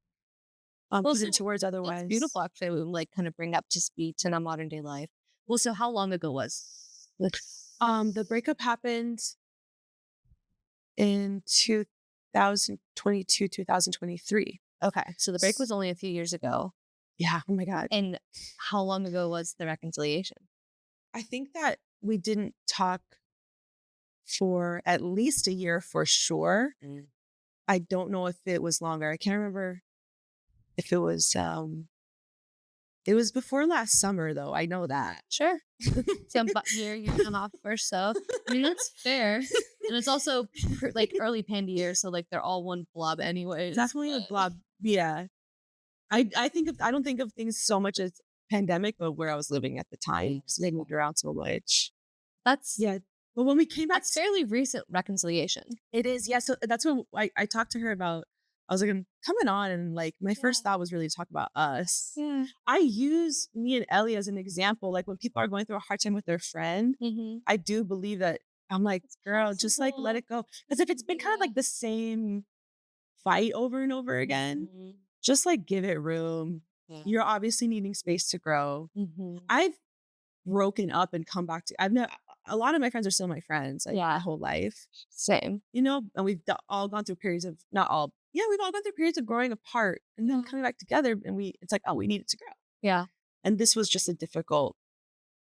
Well, put it so into words that's otherwise. beautiful. Actually, we like kind of bring up to speed to a modern day life. Well, so how long ago was this? The breakup happened in 2022, 2023. Okay, so the break was only a few years ago. Yeah. Oh my God. And how long ago was the reconciliation? I think that we didn't talk for at least a year for sure. Mm. I don't know if it was longer. I can't remember if it was before last summer though. I know that. Sure. So about year and a half or so. I mean, that's fair. And it's also like early panda year, so like they're all one blob anyways. Definitely a But blob. Yeah. I don't think of things so much as pandemic, but where I was living at the time because they moved around so much. that's Yeah. But when we came back, that's fairly recent reconciliation. it is, yeah. So that's what I talked to her about. I was like, I'm coming on, and like my first thought was really to talk about us. Yeah. I use me and Ellie as an example. Like when people are going through a hard time with their friend, Mm-hmm. I do believe that I'm like, It's girl, just like let possible. it go. Because if it's been kind of like the same fight over and over again, Mhm. just like give it room. Yeah. You're obviously needing space to grow. Mhm. I've broken up and come back to. I've never. A lot of my friends are still my friends, like my Yeah. whole life, Same. and we've all gone through periods of, not all, yeah, we've all gone through periods of growing apart and then Yeah. coming back together. And it's like, oh, we needed to grow. Yeah. And this was just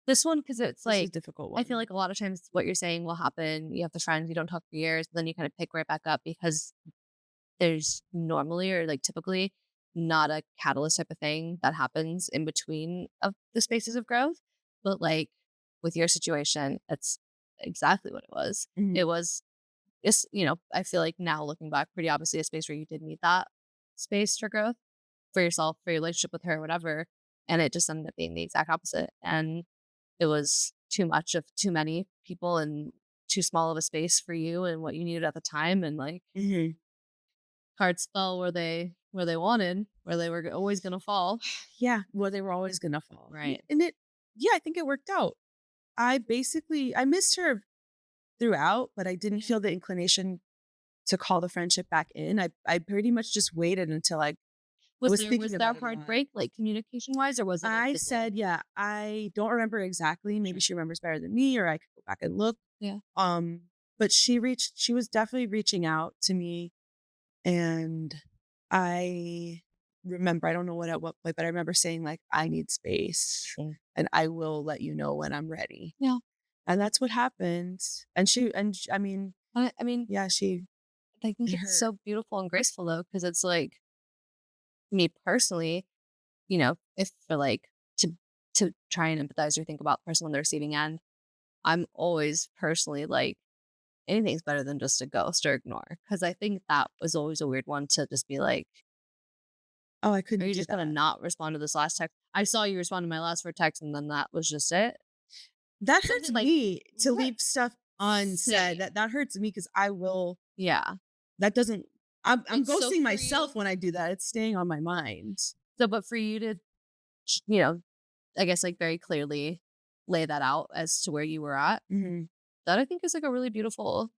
This one, because it's this is a like difficult I feel one. like a lot of times what you're saying will happen. You have the friends you don't talk for years, then you kind of pick right back up because there's normally or like typically not a catalyst type of thing that happens in between of the spaces of growth. But like with your situation, that's exactly what it was. Mhm. It was just, I feel like now looking back, pretty obviously a space where you did need that space for growth for yourself, for your relationship with her, whatever. And it just ended up being the exact opposite. And it was too much of too many people and too small of a space for you and what you needed at the time. And like Mhm. cards fell where they wanted, where they were always gonna fall. Yeah, well, they were always gonna fall. Right. And yeah, I think it worked out. I missed her throughout, but I didn't Yeah. feel the inclination to call the friendship back in. I pretty much just waited until I was thinking Was there a about it a hard lot. break, like communication wise, or was it a I fizzle? said, yeah, I don't remember exactly. Maybe she remembers better than me, or I could go back and look. Yeah. Um, but she was definitely reaching out to me, and I I don't know at what point, but I remember saying like, I need space, Mm. and I will let you know when I'm ready. Yeah. And that's what happened. I mean, I mean, yeah, I think it it's hurt. so beautiful and graceful though, because it's like me personally, if for like to try and empathize or think about the person on the receiving end, I'm always personally like anything's better than just a ghost or ignore. Cause I think that was always a weird one to just be like, Oh, I are couldn't you do just gonna that. not respond to this last text? I saw you respond to my last four texts and then that was just it. That hurts Something like me to right. leave stuff unsaid. Same. That hurts me because I will. Yeah. That doesn't. I'm But so ghosting for myself you when I do that. It's staying on my mind. but for you to, you know, I guess like very clearly lay that out as to where you were at, Mhm. that I think is like a really beautiful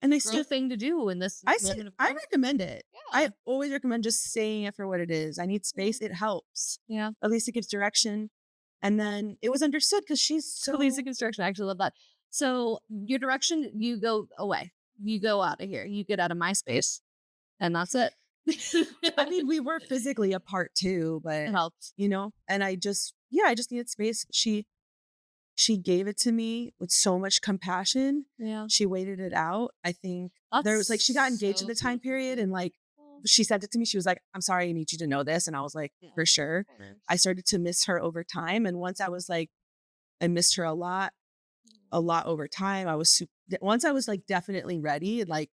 And I still, growth thing to do in this moment of I growth. recommend it. Yeah. I always recommend just saying it for what it is. I need Yeah. space. It helps. Yeah. At least it gives direction. And then it was understood because she's Police so. construction. I actually love that. So your direction, you go away. You go out of here. You get out of my space. And that's it. I mean, we were physically apart too, It but helps. and I just needed space. She gave it to me with so much compassion. Yeah. She waited it out. I think there was like, she got That's engaged at so the time beautiful period, too. and like, she sent it to me. She was like, "I'm sorry, I need you to know this." And I was like, Yeah, "For of sure." I course. started to miss her over time. And once I was like, I missed her a lot over time. Once I was like definitely ready and like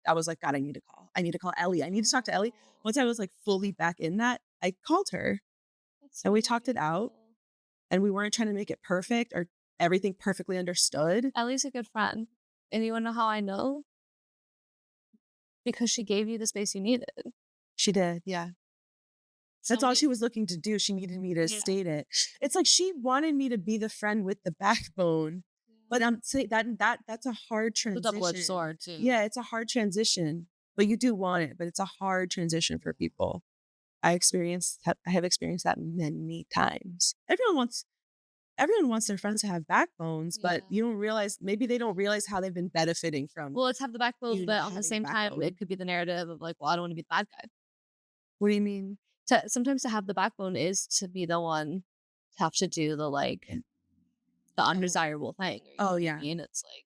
I was like, God, I need to call. I need to call Ellie. I need to talk to Ellie. Oh, Once I was like fully back in that, I called her that's and so we talked it out beautiful. and we weren't trying to make it perfect or everything perfectly understood. Ellie's a good friend. And you wanna know how I know? Because she gave you the space you needed. She did. Yeah. So That's all many she was looking to do. She needed me to Yeah. state it. It's like she wanted me to be the friend with the backbone, Yeah. but I'm saying that's a hard It's a double-edged transition. sword too. Yeah, it's a hard transition, but you do want it, but it's a hard transition for people. I have experienced that many times. Everyone wants their friends to have backbones, but Yeah. you don't realize maybe they don't realize how they've been benefiting from Well, let's have the backbone, you but not on the having a same time, backbone. it could be the narrative of like, well, I don't want to be the bad guy. What do you mean? Sometimes to have the backbone is to be the one to have to do the like the Oh, undesirable thing. Or you know oh what I yeah. mean? It's like,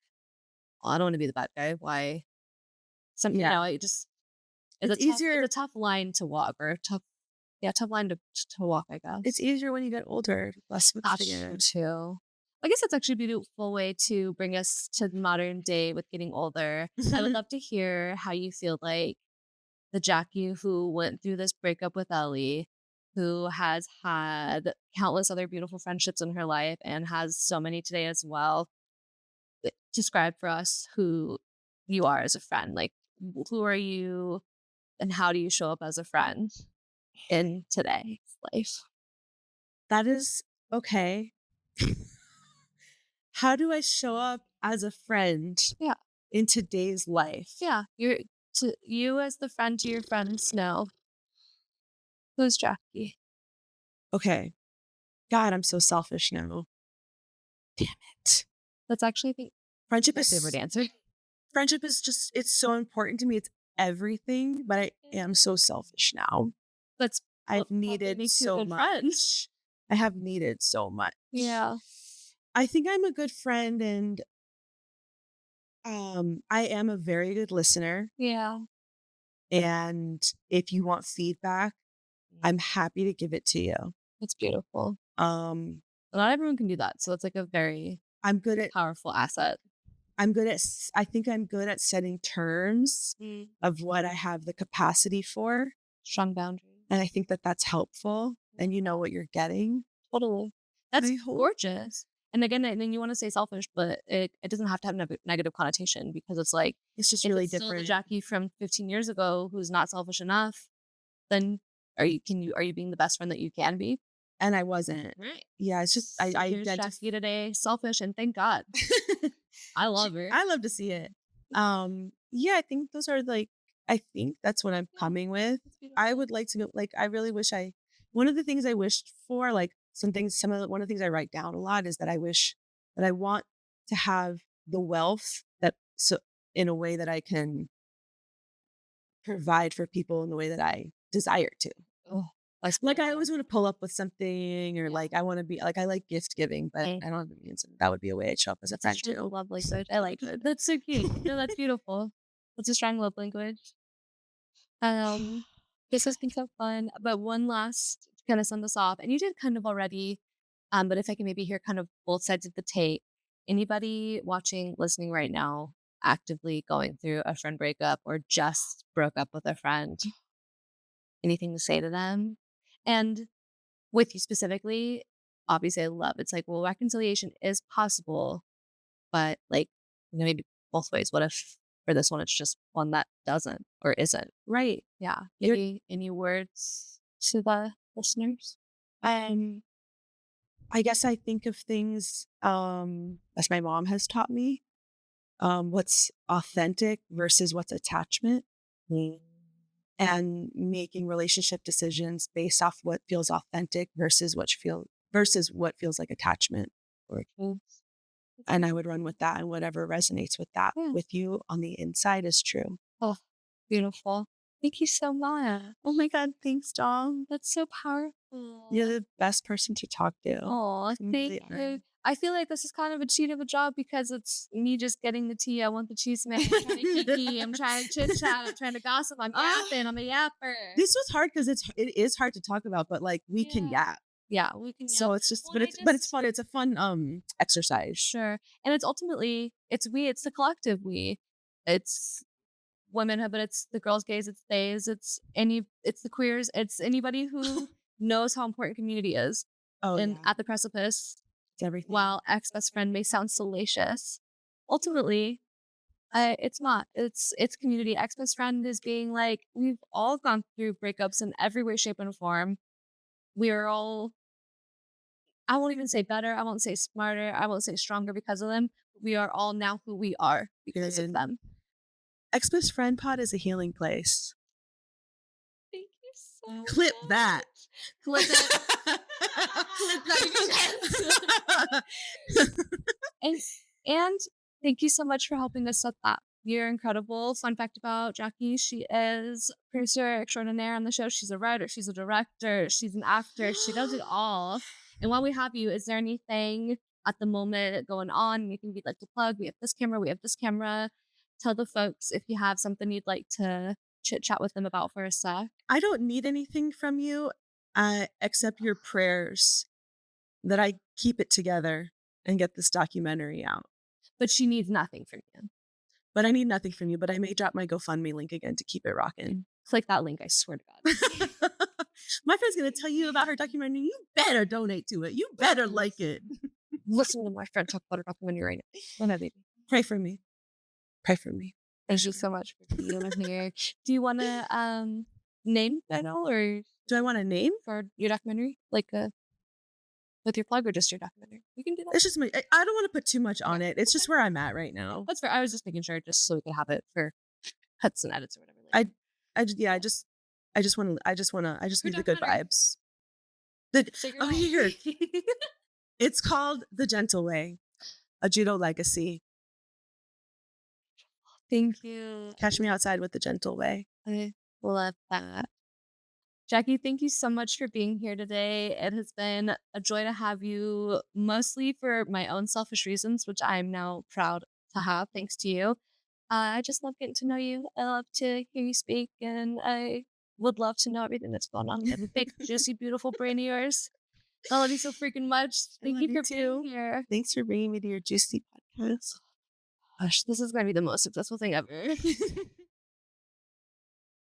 well, I don't want to be the bad guy. Why? Yeah. It just It's it's a easier tough line to walk or a tough tough line to walk, I it's guess. easier when you get older, less much to That's true give. too. I guess that's actually a beautiful way to bring us to the modern day with getting older. I would love to hear how you feel like the Jackie who went through this breakup with Ellie, who has had countless other beautiful friendships in her life and has so many today as well. Describe for us who you are as a friend. Like, who are you and how do you show up as a friend in today's life? That is okay. How do I show up as a friend Yeah. in today's life? Yeah. You're to you as the friend to your friends now. Who's Jackie? Okay. God, I'm so selfish now. Damn it. That's actually, I think, Friendship my favorite is answer. friendship is just it's so important to me. It's everything, but I am so selfish now. That's what I've probably needed makes you a so good friend. much. I have needed so much. Yeah. I think I'm a good friend and I am a very good listener. Yeah. And if you want feedback, Mm. I'm happy to give it to you. It's beautiful. Um, Not everyone can do that, so it's like a very I'm good at powerful asset. I think I'm good at setting terms Mm. of what I have the capacity for, Strong boundaries. and I think that that's helpful, and you know what you're getting. Totally. That's I hope gorgeous. And again, and then you wanna say selfish, but it doesn't have to have negative connotation because it's like, it's just if really it's still the different, Jackie from 15 years ago who's not selfish enough, then are you being the best friend that you can be? and I wasn't. Right. Yeah, it's just So I here's Jackie today, selfish, and thank God. I love her. I love to see it. Yeah, I think those are like I think that's what I'm Yeah, coming with. that's I beautiful. would like to go like I really wish I one of the things I wished for, like one of the things I write down a lot is that I wish that I want to have the wealth that so in a way that I can provide for people in the way that I desire to. Oh, that's Like I beautiful. always want to pull up with something or Yeah. like I want to be like I like gift giving, but Hey, I don't have the means. And that would be a way I'd show up as a that's a friend true too. love language. I like it. That's so cute. No, that's beautiful. That's a strong love language. Um, this has been so fun. But one last to kind of send us off, and you did kind of already, but if I can maybe hear kind of both sides of the tape. Anybody watching, listening right now, actively going through a friend breakup or just broke up with a friend, anything to say to them? And with you specifically, obviously I love it's like, well, reconciliation is possible, but like, maybe both ways. What if for this one it's just one that doesn't or isn't? Right. Yeah. You're Any words to the listeners? um I guess I think of things as my mom has taught me, what's authentic versus what's attachment Mm. and making relationship decisions based off what feels authentic versus what feels like attachment. Or Oops. That's and I would run beautiful. with that and whatever resonates with that Yeah. with you on the inside is true. Oh, beautiful. Thank you so much. Oh my God, thanks, Dom. That's so You're powerful. the best person to talk to. Oh, I'm thank really you. honored. I feel like this is kind of a cheat of a job because it's me just getting the tea. I want the cheese man. I'm trying to kiki. I'm trying to chit chat. I'm trying to gossip. I'm Ah, yapping. I'm a yapper. this was hard because it is hard to talk about, but like we can Yeah. yap. Yeah, we can yap. So it's just Well, but and I it's just fun. It's a fun exercise. sure. And it's ultimately it's we, it's the collective we. It's womanhood, but it's the girls, gays, it's theys, it's the queers, it's anybody who knows how important community is. Oh And yeah. at the precipice, It's everything. while ex-best friend may sound salacious, ultimately, it's not. It's community. Ex-best friend is being like, we've all gone through breakups in every way, shape, and form. We are all, I won't even say better, I won't say smarter, I won't say stronger because of them. We are all now who we are because of Period. them. Ex-best friend pod is a healing place. Thank you so Clip that. much. Clip it. Clip that. And and thank you so much for helping us set that. You're incredible. Fun fact about Jaci, she is producer extraordinaire on the show. She's a writer, she's a director, she's an actor, she does it all. And while we have you, is there anything at the moment going on, anything you'd like to plug? We have this camera, we have this camera. Tell the folks if you have something you'd like to chit chat with them about for a sec. I don't need anything from you except your prayers that I keep it together and get this documentary out. But she needs nothing from you. But I need nothing from you, but I may drop my GoFundMe link again to keep it rocking. Click that link, I swear to God. My friend's gonna tell you about her documentary. You better donate to it. You better like it. Listen to my friend talk about her documentary right now. Go ahead, baby. Pray for me. Pray for me. Thank you so much for being here. Do you want to name that all or Do I want a name? for your documentary, like with your plug or just your documentary? We can do that. It's just I don't want to put too much on it. It's just where I'm at right now. That's fair. I was just making sure, just so we could have it for cuts and edits or whatever. I I just need the good documentary. vibes. The Figure oh it out. here. It's called The Gentle Way, a judo legacy. Thank you. Catch me outside with The Gentle Way. I love that. Jaci, thank you so much for being here today. It has been a joy to have you, mostly for my own selfish reasons, which I'm now proud to have, thanks to you. I just love getting to know you. I love to hear you speak, and I would love to know everything that's going on in the big, juicy, beautiful brain of yours. I love you so freaking much. Thank love you you for being here. Thanks for bringing me to your juicy podcast. Gosh, this is going to be the most successful thing ever.